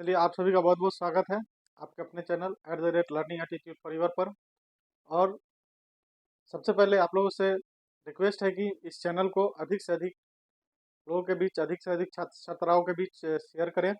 चलिए, आप सभी का बहुत बहुत स्वागत है आपके अपने चैनल @लर्निंग एटीट्यूड फॉर पर। और सबसे पहले आप लोगों से रिक्वेस्ट है कि इस चैनल को अधिक से अधिक लोगों के बीच, अधिक से अधिक छात्र छात्राओं के बीच शेयर करें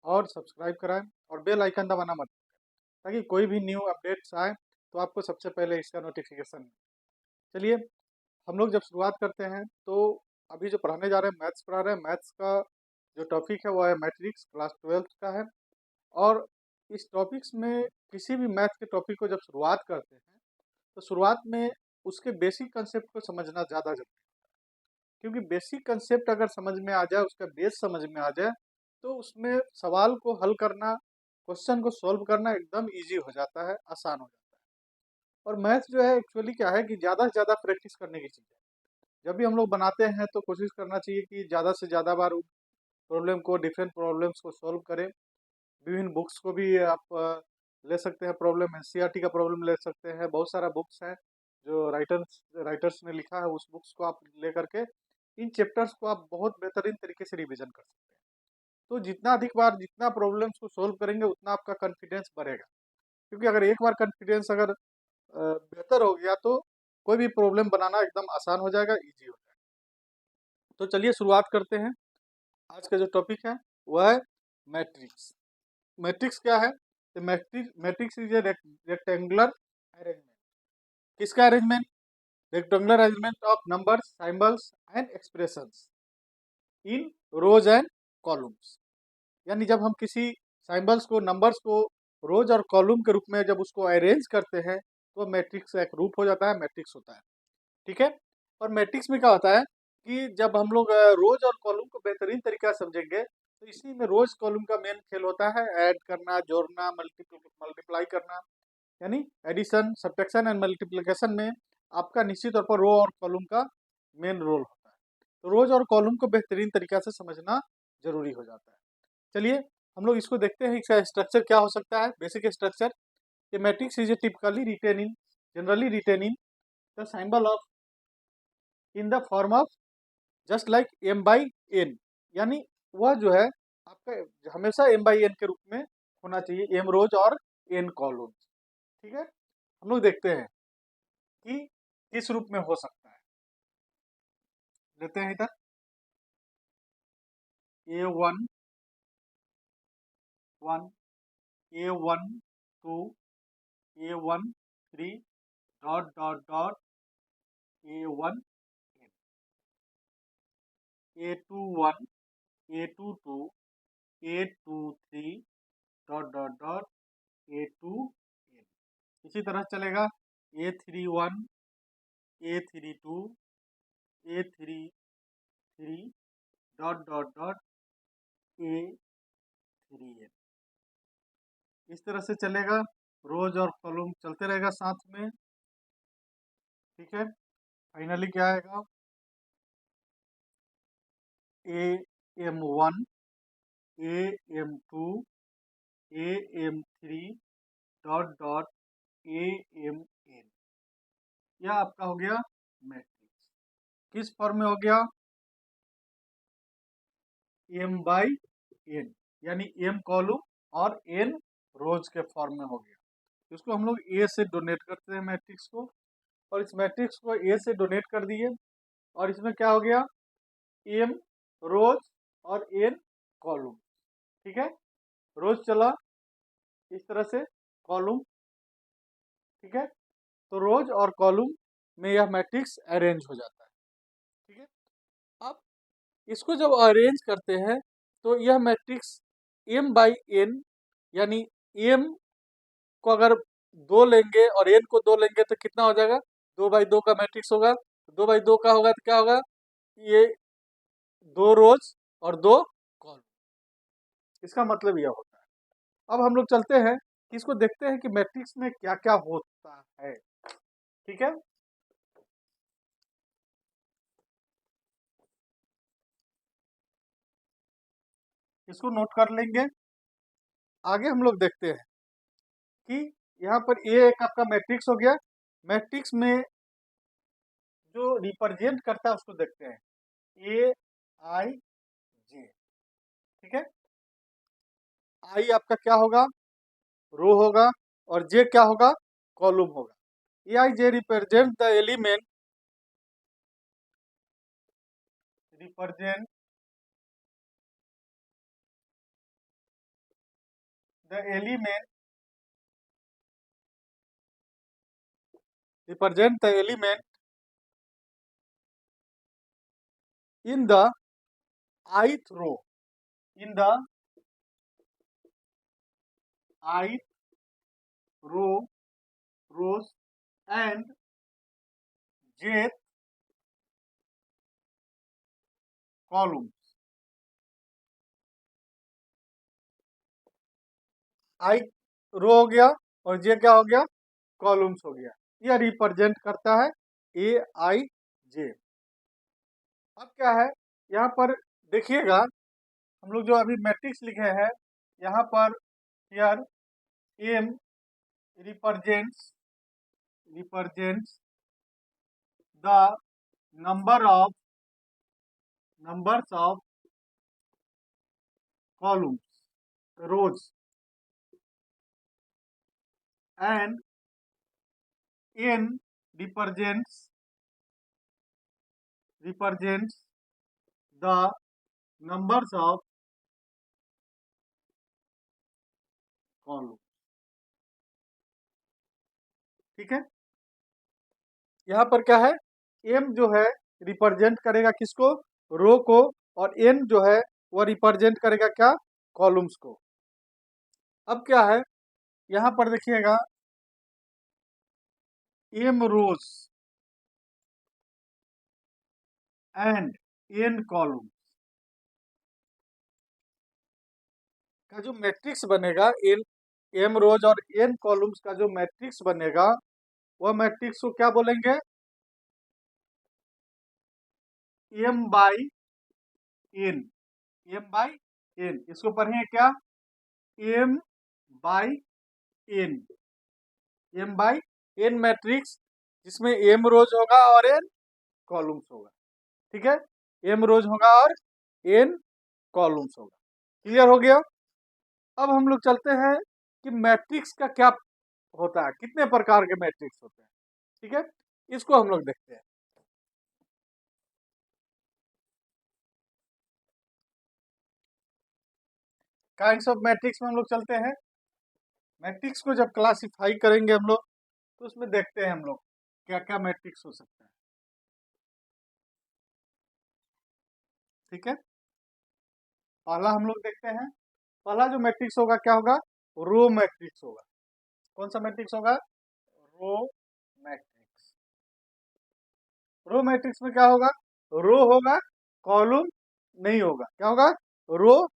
और सब्सक्राइब कराएं और बेल आइकन दबाना मत भूलें, ताकि कोई भी न्यू अपडेट्स आए तो आपको सबसे पहले इसका नोटिफिकेशन मिले। चलिए, हम लोग जब शुरुआत करते हैं तो अभी जो पढ़ाने जा रहे हैं, मैथ्स पढ़ा रहे हैं। मैथ्स का जो टॉपिक है वो है मैट्रिक्स, क्लास 12th का है। और इस टॉपिक्स में किसी भी मैथ के टॉपिक को जब शुरुआत करते हैं तो शुरुआत में उसके बेसिक कंसेप्ट को समझना ज़्यादा जरूरी है, क्योंकि बेसिक कंसेप्ट अगर समझ में आ जाए, उसका बेस समझ में आ जाए, तो उसमें सवाल को हल करना, क्वेश्चन को सॉल्व करना एकदम इजी हो जाता है, आसान हो जाता है। और मैथ जो है एक्चुअली क्या है कि ज़्यादा से ज़्यादा प्रैक्टिस करने की चीज़ है। जब भी हम लोग बनाते हैं तो कोशिश करना चाहिए कि ज़्यादा से ज़्यादा बार प्रॉब्लम को, डिफरेंट प्रॉब्लम्स को सॉल्व करें। विभिन्न बुक्स को भी आप ले सकते हैं। प्रॉब्लम एनसीईआरटी का प्रॉब्लम ले सकते हैं। बहुत सारा बुक्स है जो राइटर्स ने लिखा है, उस बुक्स को आप ले करके इन चैप्टर्स को आप बहुत बेहतरीन तरीके से रिवीजन कर सकते हैं। तो जितना अधिक बार, जितना प्रॉब्लम्स को सोल्व करेंगे, उतना आपका कॉन्फिडेंस बढ़ेगा। क्योंकि अगर एक बार कॉन्फिडेंस अगर बेहतर हो गया तो कोई भी प्रॉब्लम बनाना एकदम आसान हो जाएगा, ईजी हो जाएगा। तो चलिए शुरुआत करते हैं। आज का जो टॉपिक है वह है मैट्रिक्स। मैट्रिक्स क्या है? Matrix is a rectangular arrangement. किसका arrangement? Rectangular arrangement of numbers, symbols and expressions in rows and columns. यानी जब हम किसी सिंबल्स को, नंबर्स को रोज और कॉलम के रूप में जब उसको अरेंज करते हैं तो मैट्रिक्स का एक रूप हो जाता है, मैट्रिक्स होता है। ठीक है। और मैट्रिक्स में क्या होता है कि जब हम लोग रोज और कॉलम को बेहतरीन तरीका से समझेंगे तो इसी में रोज कॉलम का मेन खेल होता है ऐड करना, जोड़ना, मल्टीप्लाई करना। यानी एडिशन, सब्ट्रैक्शन एंड मल्टीप्लिकेशन में आपका निश्चित तौर पर रो और कॉलम का मेन रोल होता है। तो रोज और कॉलम को बेहतरीन तरीका से समझना जरूरी हो जाता है। चलिए हम लोग इसको देखते हैं, इसका स्ट्रक्चर क्या हो सकता है। Basic structure: a matrix is a typically written in generally written in the symbol of in the form of just like M by N. यानी वह जो है आपका हमेशा एम बाई एन के रूप में होना चाहिए, एम रोज और एन कॉलम। ठीक है। हम लोग देखते हैं कि किस रूप में हो सकता है। लेते हैं इधर A1 1, A1 2, A1 3, dot dot dot A1 A2 1, A2 2, A2 3, dot dot dot A2 n। इसी तरह चलेगा A3 1, A3 2, A3 3, dot dot dot A3 n। इस तरह से चलेगा, रोज और कॉलम चलते रहेगा साथ में। ठीक है। फाइनली क्या आएगा? AM1, AM2, AM3, dot dot AMN। यह आपका हो गया मैट्रिक्स। किस फॉर्म में हो गया? M बाई N, यानी M कॉलम और N रोज के फॉर्म में हो गया। इसको हम लोग A से डोनेट करते हैं मैट्रिक्स को, और इस मैट्रिक्स को A से डोनेट कर दिए। और इसमें क्या हो गया? M रोज और N कॉलम। ठीक है। रोज चला इस तरह से, कॉलम। ठीक है। तो रोज और कॉलम में यह मैट्रिक्स अरेंज हो जाता है। ठीक है। अब इसको जब अरेंज करते हैं तो यह मैट्रिक्स M बाई N, यानी M को अगर 2 लेंगे और N को 2 लेंगे तो कितना हो जाएगा? 2 बाई 2 का मैट्रिक्स होगा। 2 बाई 2 का होगा तो क्या होगा? ये 2 रोज और 2 कॉलम। इसका मतलब यह होता है। अब हम लोग चलते हैं कि इसको देखते हैं कि मैट्रिक्स में क्या क्या होता है। ठीक है। इसको नोट कर लेंगे। आगे हम लोग देखते हैं कि यहाँ पर ये एक आपका मैट्रिक्स हो गया। मैट्रिक्स में जो रिप्रेजेंट करता है उसको देखते हैं, A I J। ठीक है। आई आपका क्या होगा, रो होगा, और जे क्या होगा, कॉलम होगा। A I J represent the element, represent the element, represent the element in the ith row, in the ith rows and jth columns। आई रो हो गया और जे क्या हो गया, कॉलम्स हो गया। यह रिप्रेजेंट करता है ए आई जे। अब क्या है, यहाँ पर देखिएगा, हम लोग जो अभी मैट्रिक्स लिखे हैं, यहाँ पर here M represents the numbers of columns, rows, and n represents the numbers of columns। ठीक है, यहाँ पर क्या है, m जो है रिप्रेजेंट करेगा किसको, रो को, और n जो है वह रिप्रेजेंट करेगा क्या, कॉलम्स को। अब क्या है, यहाँ पर देखिएगा, m rows and n column का जो मैट्रिक्स बनेगा, m रोज और n कॉलम्स का जो मैट्रिक्स बनेगा, वह मैट्रिक्स को क्या बोलेंगे, m by n, m by n। इसको पढ़ेंगे क्या, m by n, m by n matrix, जिसमें m रोज होगा और n कॉलम्स होगा। ठीक है, m रोज होगा और n कॉलम्स होगा। क्लियर हो गया। अब हम लोग चलते हैं कि मैट्रिक्स का क्या होता है, कितने प्रकार के मैट्रिक्स होते हैं। ठीक है, इसको हम लोग देखते हैं। काइंड्स ऑफ मैट्रिक्स में हम लोग चलते हैं। मैट्रिक्स को जब क्लासिफाई करेंगे हम लोग, तो उसमें देखते हैं हम लोग क्या क्या मैट्रिक्स हो सकता है। ठीक है, पहला हम लोग देखते हैं, पहला जो मैट्रिक्स होगा क्या होगा, रो मैट्रिक्स होगा। कौन सा मैट्रिक्स होगा, रो मैट्रिक्स। रो मैट्रिक्स में क्या होगा, रो होगा, कॉलम नहीं होगा। क्या होगा, रो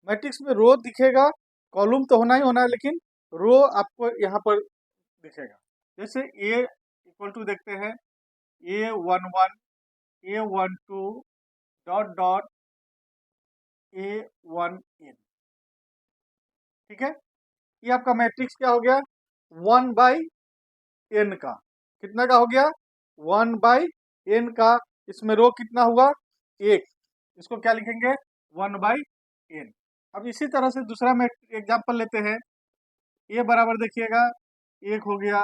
मैट्रिक्स में रो दिखेगा, कॉलम तो होना ही होना है, लेकिन रो आपको यहाँ पर दिखेगा। जैसे ए इक्वल टू देखते हैं, A11 A12 dot dot A1n। ठीक है, ये आपका मैट्रिक्स क्या हो गया, 1/n का। कितना का हो गया, 1/n का। इसमें रो कितना हुआ, एक। इसको क्या लिखेंगे, 1/n। अब इसी तरह से दूसरा एग्जाम्पल लेते हैं। ये बराबर देखिएगा, 1 हो गया,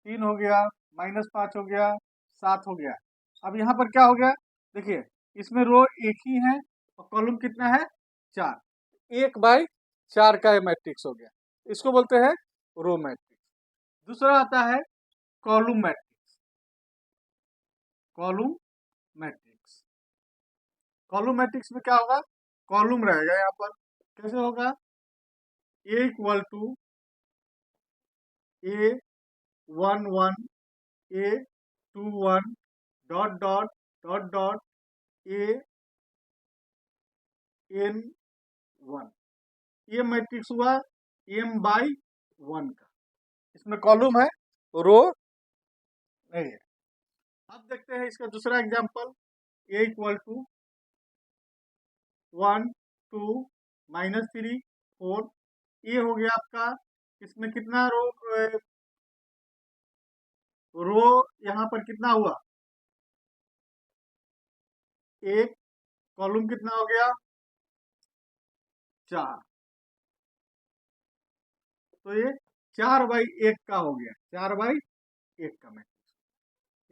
3 हो गया, -5 हो गया, 7 हो गया। अब यहाँ पर क्या हो गया, देखिए इसमें रो एक ही है और कॉलम कितना है, 4। 1/4 का मैट्रिक्स हो गया, इसको बोलते हैं रो मैट्रिक्स। दूसरा आता है column matrix. Column matrix, column matrix में क्या होगा, कॉलम रहेगा यहाँ पर। कैसे होगा, A equal to A11 A21 dot dot dot dot AN1। ये मैट्रिक्स हुआ m/1 का। इसमें कॉलम है, रो नहीं है। अब देखते हैं इसका दूसरा एग्जांपल, A इक्वल टू 1 2 -3 4। ये हो गया आपका, इसमें कितना रो यहाँ पर कितना हुआ, एक। कॉलम कितना हो गया, 4, तो ये 4/1 का हो गया, 4/1 का मैट्रिक्स,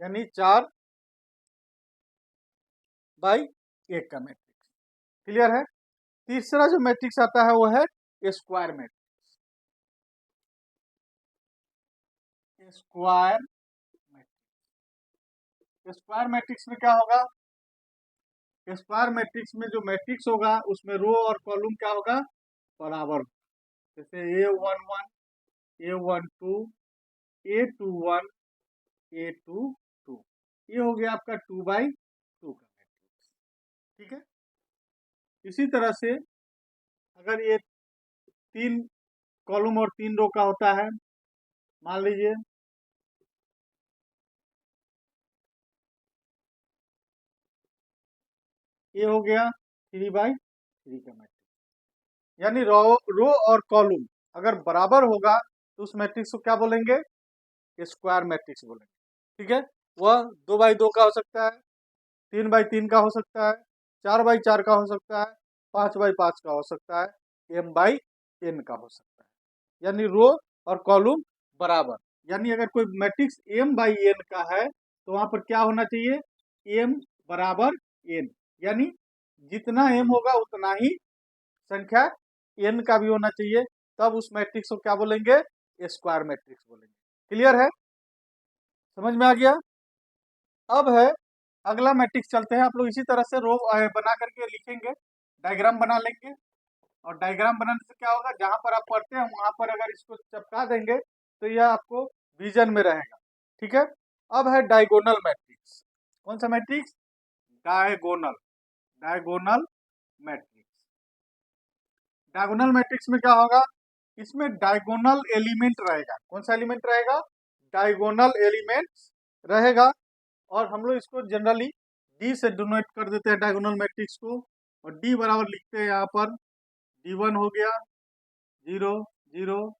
यानी 4/1 का मैट्रिक्स। क्लियर है। तीसरा जो मैट्रिक्स आता है वो है square matrix. Square matrix, square matrix में क्या होगा, स्क्वायर मैट्रिक्स में जो मैट्रिक्स होगा उसमें रो और कॉलम क्या होगा, बराबर। जैसे A11, A12, A21, A22, ये हो गया आपका 2/2 का मैट्रिक्स। ठीक है। इसी तरह से अगर ये 3 कॉलम और 3 रो का होता है, मान लीजिए ये हो गया 3/3 का मैट्रिक्स, यानी रो और कॉलम अगर बराबर होगा तो उस मैट्रिक्स को क्या बोलेंगे, स्क्वायर मैट्रिक्स बोलेंगे। ठीक है। वह 2/2 का हो सकता है, 3/3 का हो सकता है, 4/4 का हो सकता है, 5/5 का हो सकता है, M/N का हो सकता है, यानी रो और कॉलम बराबर। यानी अगर कोई मैट्रिक्स M/N का है तो वहां पर क्या होना चाहिए, M बराबर N, यानी जितना M होगा उतना ही संख्या N का भी होना चाहिए, तब उस मैट्रिक्स को क्या बोलेंगे, स्क्वायर मैट्रिक्स बोलेंगे। क्लियर है, समझ में आ गया। अब है अगला मैट्रिक्स, चलते हैं। आप लोग इसी तरह से रो बना करके लिखेंगे, डायग्राम बना लेंगे, और डायग्राम बनाने से क्या होगा, जहां पर आप पढ़ते हैं वहां पर अगर इसको चिपका देंगे तो यह आपको विजन में रहेगा। ठीक है। अब है डायगोनल मैट्रिक्स। कौन सा matrix, diagonal, diagonal matrix. Diagonal matrix में क्या होगा, इसमें डायगोनल एलिमेंट रहेगा। कौन सा एलिमेंट रहेगा, डायगोनल एलिमेंट रहेगा, और हम लोग इसको जनरली डी से डिनोट कर देते हैं डायगोनल मैट्रिक्स को, और डी बराबर लिखते हैं यहाँ पर, D1 हो गया 0 0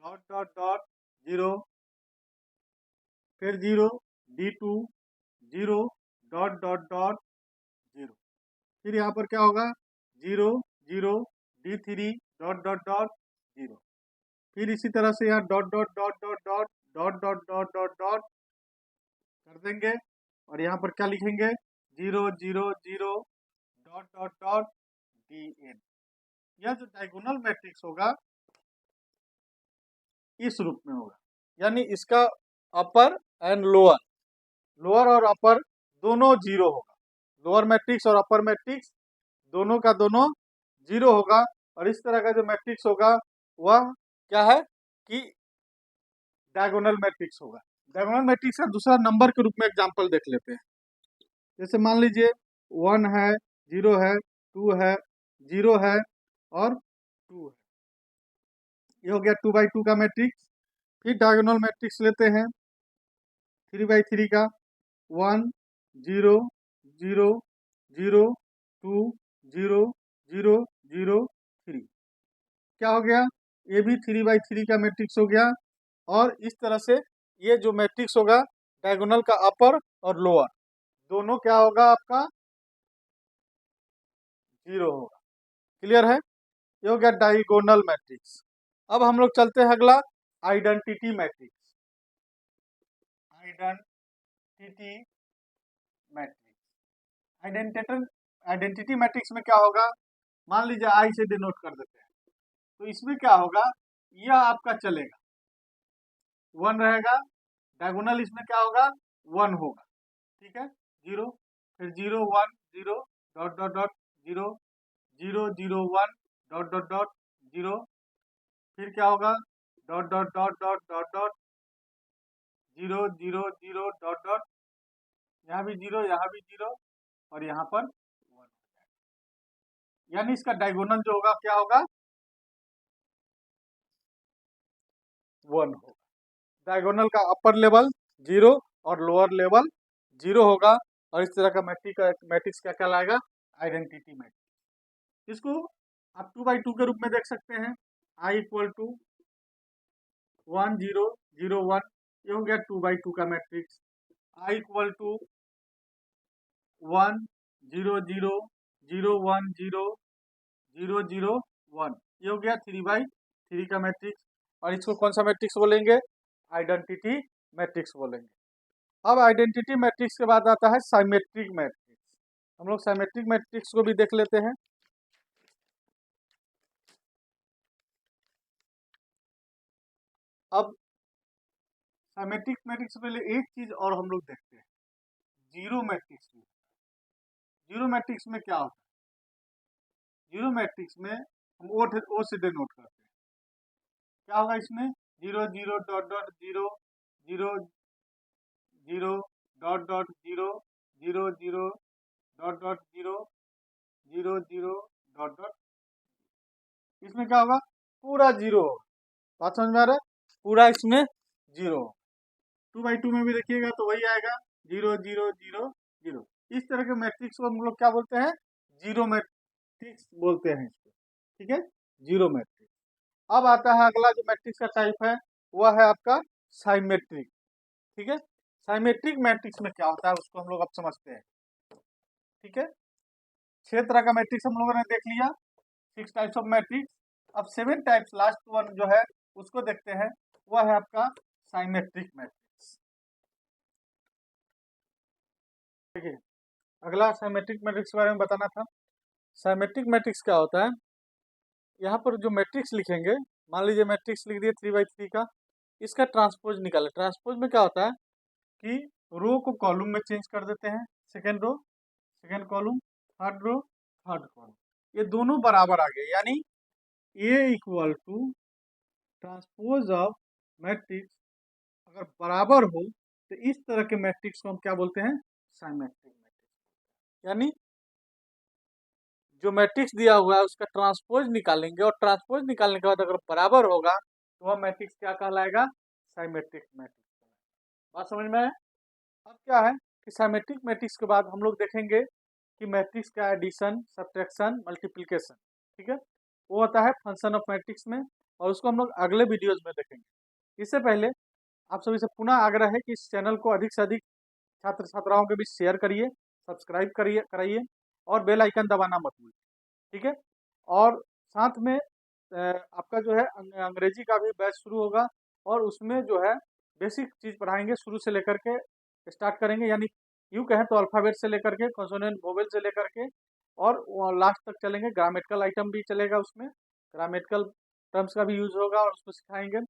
डॉट डॉट डॉट 0, फिर 0, D2 0 डॉट डॉट डॉट 0, फिर यहाँ पर क्या होगा 0 0 D3 डॉट डॉट डॉट 0, फिर इसी तरह से यहाँ dot dot dot dot dot dot dot dot dot dot कर देंगे, और यहाँ पर क्या लिखेंगे 0 0 0 डॉट डॉट डॉट DN। यह जो डायगोनल मैट्रिक्स होगा इस रूप में होगा, यानी इसका अपर एंड लोअर, लोअर और अपर दोनों 0 होगा, लोअर मैट्रिक्स और अपर मैट्रिक्स दोनों का दोनों 0 होगा। और इस तरह का जो मैट्रिक्स होगा वह क्या है कि डायगोनल मैट्रिक्स होगा। डायगोनल मैट्रिक्स का दूसरा नंबर के रूप में एग्जांपल देख लेते हैं। जैसे मान लीजिए 1 है, 0 है, 2 है, 0 है और 2 है, ये हो गया 2/2 का मैट्रिक्स। फिर डायगोनल मैट्रिक्स लेते हैं 3/3 का, 1 0 0 0 2 0 0 0 3, क्या हो गया, ये भी 3/3 का मैट्रिक्स हो गया। और इस तरह से ये जो मैट्रिक्स होगा डायगोनल का अपर और लोअर दोनों क्या होगा आपका 0 होगा। क्लियर है, ये हो गया डायगोनल मैट्रिक्स। अब हम लोग चलते हैं अगला, identity matrix. Identity matrix, identity matrix में क्या होगा, मान लीजिए आई से डिनोट कर देते हैं, तो इसमें क्या होगा, यह आपका चलेगा 1 रहेगा, डायगोनल इसमें क्या होगा 1 होगा। ठीक है, 0, फिर 0 1 0 dot dot dot 0 0 0 1 dot dot dot 0, फिर क्या होगा dot dot dot dot dot dot 0 0 0 dot dot, यहाँ भी 0, यहाँ भी 0, और यहाँ पर 1, यानी इसका डायगोनल जो होगा क्या होगा 1 होगा। डायगोनल का अपर लेवल 0 और लोअर लेवल 0 होगा, और इस तरह का मैट्रिक्स क्या कहलाएगा, आइडेंटिटी मैट्रिक्स। इसको आप 2/2 के रूप में देख सकते हैं, I = 1 0 0 1, ये हो गया 2/2 का मैट्रिक्स। I = 1 0 0 0 1 0 0 0 1। ये हो गया 3/3 का मैट्रिक्स। और इसको कौन सा मैट्रिक्स बोलेंगे? आइडेंटिटी मैट्रिक्स बोलेंगे। अब आइडेंटिटी मैट्रिक्स के बाद आता है साइमेट्रिक मैट्रिक्स। हम लोग साइमेट्रिक मैट्रिक्स को भी देख लेते हैं। अब साइमेट्रिक मैट्रिक्स से पहले एक चीज और हम लोग देखते हैं, जीरो मैट्रिक्स में। जीरो मैट्रिक्स में क्या होता है? जीरो मैट्रिक्स में हम ओ से डिनोट करते हैं। क्या होगा इसमें? 0 0 dot dot 0 0 0 dot dot 0 0 0 dot dot 0 0 0 dot dot. इसमें क्या होगा? पूरा जीरो होगा। बात समझ में आ रहा है? पूरा इसमें जीरो। 2/2 में भी देखिएगा तो वही आएगा, 0 0 0 0। इस तरह के मैट्रिक्स को हम लोग क्या बोलते हैं? जीरो मैट्रिक्स बोलते हैं इसको। ठीक है, जीरो मैट्रिक्स। अब आता है अगला जो मैट्रिक्स का टाइप है, वह है आपका साइमेट्रिक। ठीक है, साइमेट्रिक मैट्रिक्स में क्या होता है उसको हम लोग अब समझते हैं। ठीक है, 6 तरह का मैट्रिक्स हम लोगों ने देख लिया, 6 टाइप्स ऑफ मैट्रिक्स। अब 7 टाइप्स, लास्ट वन जो है उसको देखते हैं, वह है आपका साइमेट्रिक मैट्रिक्स। ठीक है, अगला साइमेट्रिक मैट्रिक्स के बारे में बताना था। साइमेट्रिक मैट्रिक्स क्या होता है? यहाँ पर जो मैट्रिक्स लिखेंगे, मान लीजिए मैट्रिक्स लिख दिए 3/3 का, इसका ट्रांसपोज निकाले। ट्रांसपोज में क्या होता है कि रो को कॉलम में चेंज कर देते हैं, second row second column, third row third column, ये दोनों बराबर आ गए, यानी A equal to transpose of matrix अगर बराबर हो तो इस तरह के मैट्रिक्स को हम क्या बोलते हैं? Symmetric matrix. यानी जो मैट्रिक्स दिया हुआ है उसका ट्रांसपोज निकालेंगे, और ट्रांसपोज निकालने के बाद अगर बराबर होगा तो वह मैट्रिक्स क्या कहलाएगा? Symmetric matrix. बात समझ में आया? अब क्या है कि साइमेट्रिक मैट्रिक्स के बाद हम लोग देखेंगे कि मैट्रिक्स का एडिशन, सब्ट्रैक्शन, मल्टीप्लिकेशन। ठीक है, वो होता है फंक्शन ऑफ मैट्रिक्स में, और उसको हम लोग अगले वीडियोज में देखेंगे। इससे पहले आप सभी से पुनः आग्रह है कि इस चैनल को अधिक से अधिक छात्र छात्राओं के बीच शेयर करिए, सब्सक्राइब कराइए, और बेल आइकन दबाना मत भूलिए। ठीक है, और साथ में आपका जो है अंग्रेजी का भी बैच शुरू होगा, और उसमें जो है बेसिक चीज़ पढ़ाएंगे, शुरू से लेकर के स्टार्ट करेंगे। यानी यूँ कहें तो अल्फ़ाबेट से लेकर के, कॉन्सोनेंट, वोवेल से लेकर के, और लास्ट तक चलेंगे। ग्रामेटिकल आइटम भी चलेगा उसमें, ग्रामेटिकल टर्म्स का भी यूज़ होगा और उसको सिखाएंगे।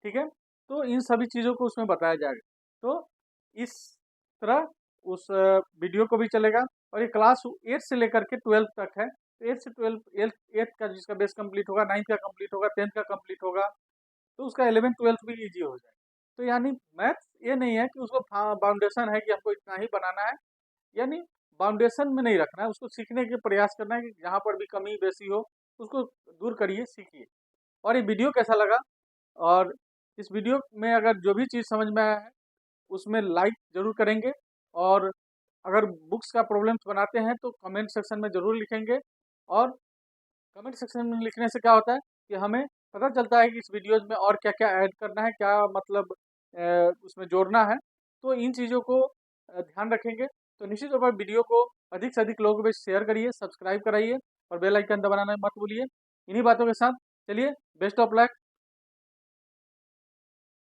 ठीक है, तो इन सभी चीज़ों को उसमें बताया जाएगा। तो इस तरह उस वीडियो को भी चलेगा। और ये क्लास 8 से लेकर के 12 तक है, तो 8 से 12, 8 का जिसका बेस कंप्लीट होगा, 9 का कंप्लीट होगा, 10 का कंप्लीट होगा, तो उसका 11 12 भी ईजी हो जाएगा। तो यानी मैथ्स ये नहीं है कि उसको बाउंडेशन है कि हमको इतना ही बनाना है, यानी बाउंडेशन में नहीं रखना है, उसको सीखने के प्रयास करना है कि जहाँ पर भी कमी बेसी हो उसको दूर करिए, सीखिए। और ये वीडियो कैसा लगा, और इस वीडियो में अगर जो भी चीज़ समझ में आया है उसमें लाइक ज़रूर करेंगे, और अगर बुक्स का प्रॉब्लम्स बनाते हैं तो कमेंट सेक्शन में ज़रूर लिखेंगे। और कमेंट सेक्शन में लिखने से क्या होता है कि हमें पता चलता है कि इस वीडियोज़ में और क्या क्या ऐड करना है, क्या मतलब उसमें जोड़ना है। तो इन चीज़ों को ध्यान रखेंगे। तो निश्चित तौर पर वीडियो को अधिक से अधिक लोगों के बीच शेयर करिए, सब्सक्राइब कराइए, और बेल आइकन दबाना मत भूलिए। इन्हीं बातों के साथ चलिए, बेस्ट ऑफ लक।